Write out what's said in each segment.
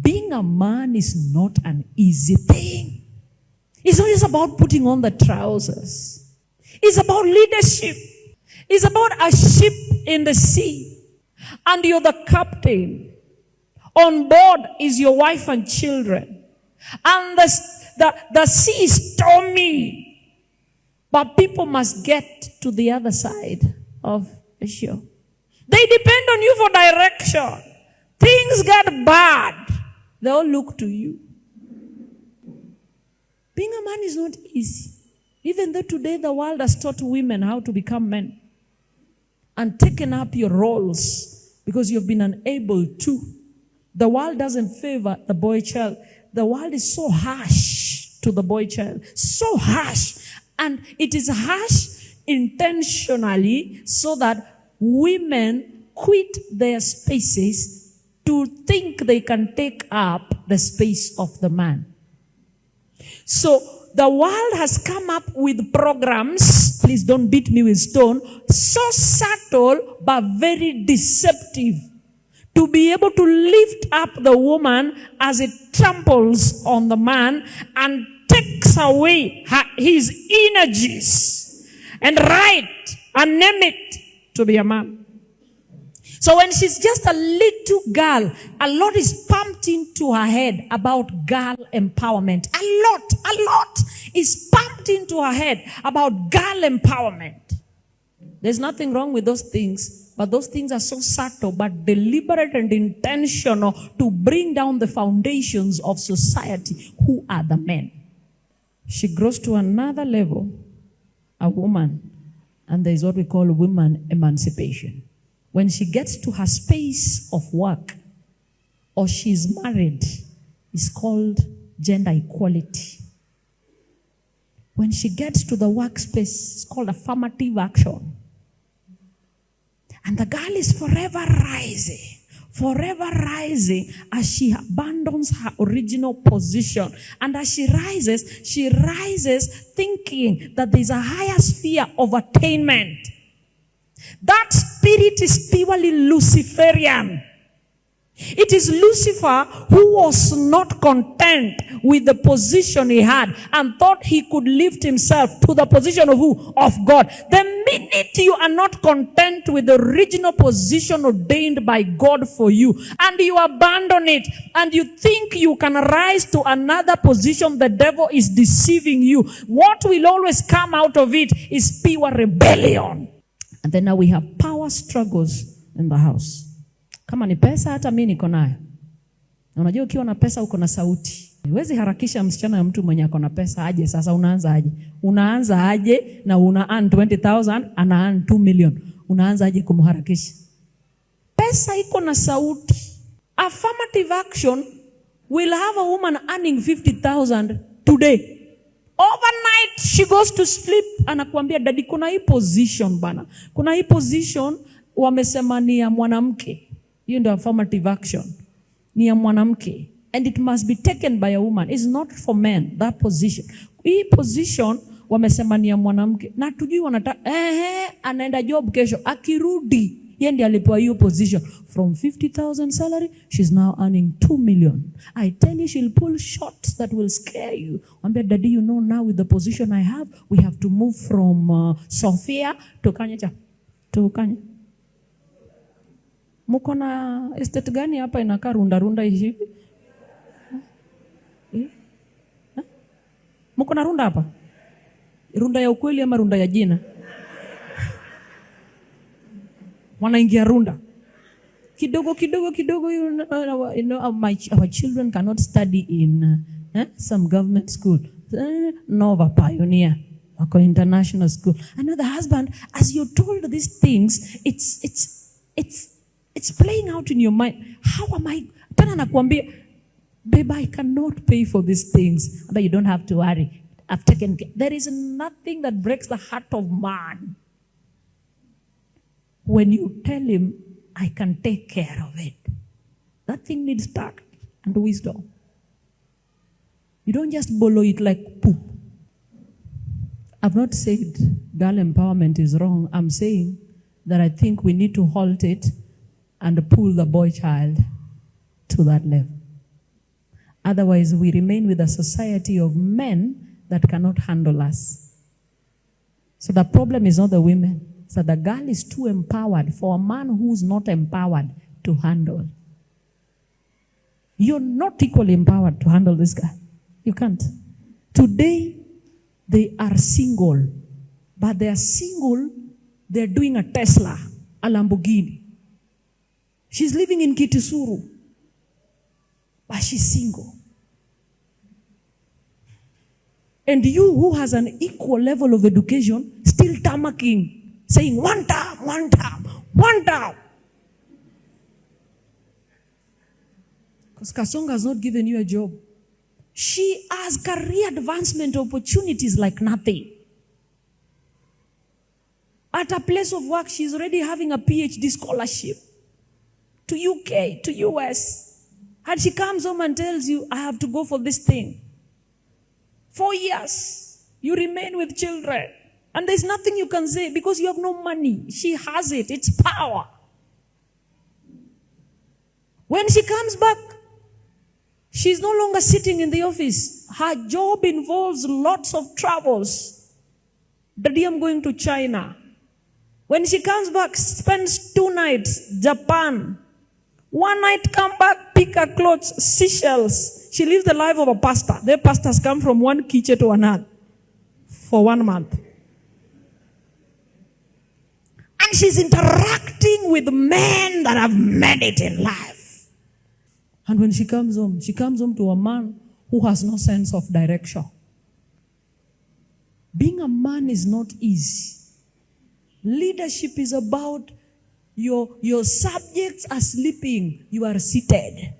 Being a man is not an easy thing. It's not just about putting on the trousers. It's about leadership. It's about a ship in the sea. And you're the captain. On board is your wife and children. And the sea is stormy. But people must get to the other side of the shore. They depend on you for direction. Things get bad. They all look to you. Being a man is not easy. Even though today the world has taught women how to become men and taken up your roles because you've been unable to. The world doesn't favor the boy child. The world is so harsh to the boy child. So harsh. And it is harsh intentionally so that women quit their spaces to think they can take up the space of the man. So the world has come up with programs, please don't beat me with stone, so subtle but very deceptive, to be able to lift up the woman as it tramples on the man and takes away his energies and name it to be a man. So when she's just a little girl, a lot is pumped into her head about girl empowerment. A lot is pumped into her head about girl empowerment. There's nothing wrong with those things, but those things are so subtle but deliberate and intentional to bring down the foundations of society. Who are the men? She grows to another level, a woman, and there's what we call women emancipation. When she gets to her space of work or she's married, it's called gender equality. When she gets to the workspace, it's called affirmative action. And the girl is forever rising as she abandons her original position. And as she rises thinking that there's a higher sphere of attainment. That spirit is purely Luciferian. It is Lucifer who was not content with the position he had and thought he could lift himself to the position of who? Of God. The minute you are not content with the original position ordained by God for you and you abandon it and you think you can rise to another position, the devil is deceiving you. What will always come out of it is pure rebellion. And then now we have power struggles in the house. Kama ni pesa hata mimi niko nayo. Na unajua ukiwa na pesa uko na sauti. Huwezi harakisha msichana ya mtu mwenye ako na pesa aje. Sasa unaanza aje? Unaanza aje na una earn 20,000 ana earn 2 million. Unaanza aje kumharakisha? Pesa iko na sauti. Affirmative action will have a woman earning 50,000 today. Overnight, she goes to sleep. Anakuambia, daddy, kuna hii position bana. Kuna hii position, wamesema ni ya mwanamke. Hiyo ndio affirmative action. Ni ya mwanamke. And it must be taken by a woman. It's not for men, that position. Hii position, wamesema ni ya mwanamke. Na tujui wanataka, anaenda job kesho. Akirudi, yeye ndiye alipewa hiyo position. From 50,000 salary, she's now earning 2 million. I tell you, she'll pull shots that will scare you. Wambia, daddy, you know now with the position I have, we have to move from Sofia to Kanya. To Kanya. Muko na estate gani hapa inakaa runda hivi? Muko na runda hapa? Runda ya ukweli ama runda ya jina? Wanaingia runda. Kidogo, you know our children cannot study in some government school. Nova Pioneer, or international school. I know the husband, as you're told these things, it's playing out in your mind. How am I? Tana nakwambia, babe, I cannot pay for these things. But you don't have to worry. I've taken care. There is nothing that breaks the heart of man when you tell him, I can take care of it. That thing needs tact and wisdom. You don't just borrow it like poop. I've not said girl empowerment is wrong. I'm saying that I think we need to halt it and pull the boy child to that level. Otherwise, we remain with a society of men that cannot handle us. So the problem is not the women. So the girl is too empowered for a man who's not empowered to handle. You're not equally empowered to handle this guy. You can't. Today, they are single. But they are single, they're doing a Tesla, a Lamborghini. She's living in Kitisuru. But she's single. And you who has an equal level of education, still tamaking, saying one time. Because Kasonga has not given you a job. She has career advancement opportunities like nothing. At a place of work, she's already having a PhD scholarship to UK, to US. And she comes home and tells you, I have to go for this thing. 4 years, you remain with children. And there's nothing you can say because you have no money. She has it. It's power. When she comes back, she's no longer sitting in the office. Her job involves lots of travels. Daddy, I'm going to China. When she comes back, spends 2 nights, Japan. 1 night, come back, pick her clothes, Seychelles. She lives the life of a pastor. Their pastors come from one kitchen to another for 1 month. And she's interacting with men that have made it in life. And when she comes home to a man who has no sense of direction. Being a man is not easy. Leadership is about your subjects are sleeping, you are seated.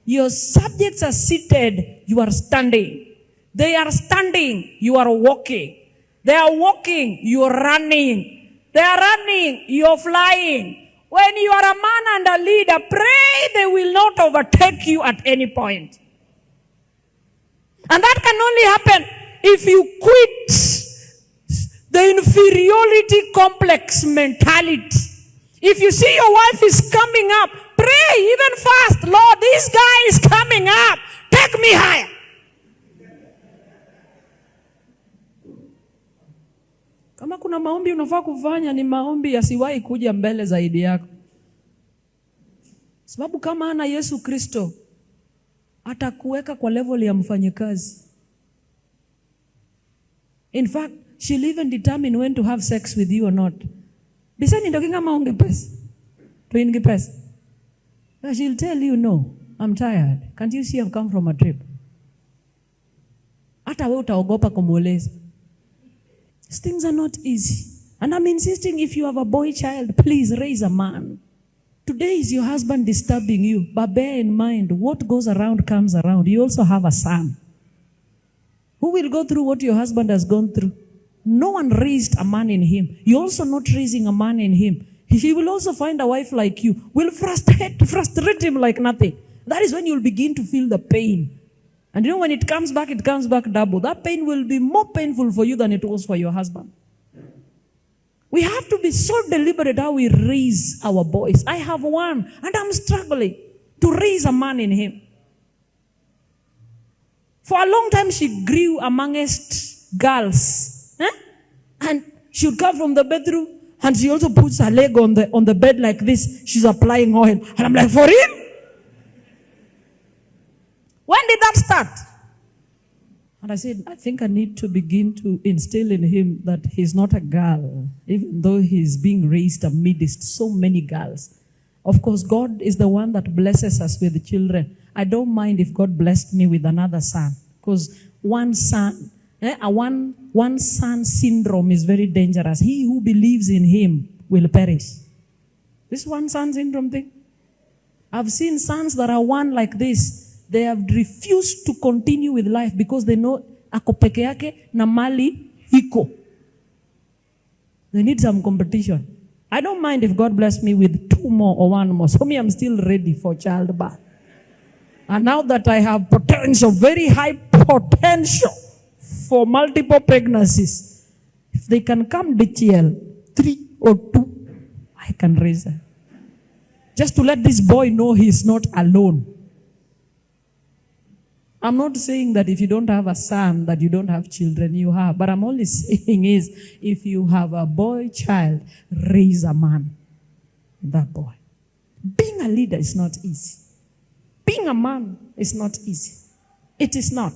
Your subjects are seated, you are standing. They are standing, you are walking. They are walking, you are running. They are running, you are flying. When you are a man and a leader, pray they will not overtake you at any point. And that can only happen if you quit the inferiority complex mentality. If you see your wife is coming up, pray even fast. Lord, this guy is coming up. Take me higher. Kama kuna maombi unafaa kufanya ni maombi yasiwahi kuja mbele zaidi yako. Sababu kama ana Yesu Kristo, atakuweka kwa level ya mfanyikazi. In fact, she'll even determine when to have sex with you or not. Bisani ndokinga maonge pesa. Tuingi pesa. But she'll tell you, no, I'm tired. Can't you see I've come from a trip? Hata wewe utaogopa kumueleza. These things are not easy. And I'm insisting if you have a boy child, please raise a man. Today is your husband disturbing you. But bear in mind, what goes around comes around. You also have a son. Who will go through what your husband has gone through? No one raised a man in him. You're also not raising a man in him. He will also find a wife like you. Will frustrate him like nothing. That is when you'll begin to feel the pain. And you know when it comes back double. That pain will be more painful for you than it was for your husband. We have to be so deliberate how we raise our boys. I have one and I'm struggling to raise a man in him. For a long time she grew amongst girls. And she would come from the bedroom and she also puts her leg on the bed like this. She's applying oil. And I'm like, for him? When did that start? And I said, I think I need to begin to instill in him that he's not a girl, even though he's being raised amidst so many girls. Of course, God is the one that blesses us with children. I don't mind if God blessed me with another son, because one son syndrome is very dangerous. He who believes in him will perish. This one son syndrome thing. I've seen sons that are one like this. They have refused to continue with life because they know ako peke yake na mali hiko. They need some competition. I don't mind if God bless me with 2 more or 1 more. So me, I'm still ready for childbirth. And now that I have potential, very high potential for multiple pregnancies, if they can come DTL, 3 or 2, I can raise them. Just to let this boy know he's not alone. I'm not saying that if you don't have a son, that you don't have children, you have. But I'm only saying is, if you have a boy child, raise a man. That boy. Being a leader is not easy. Being a man is not easy. It is not.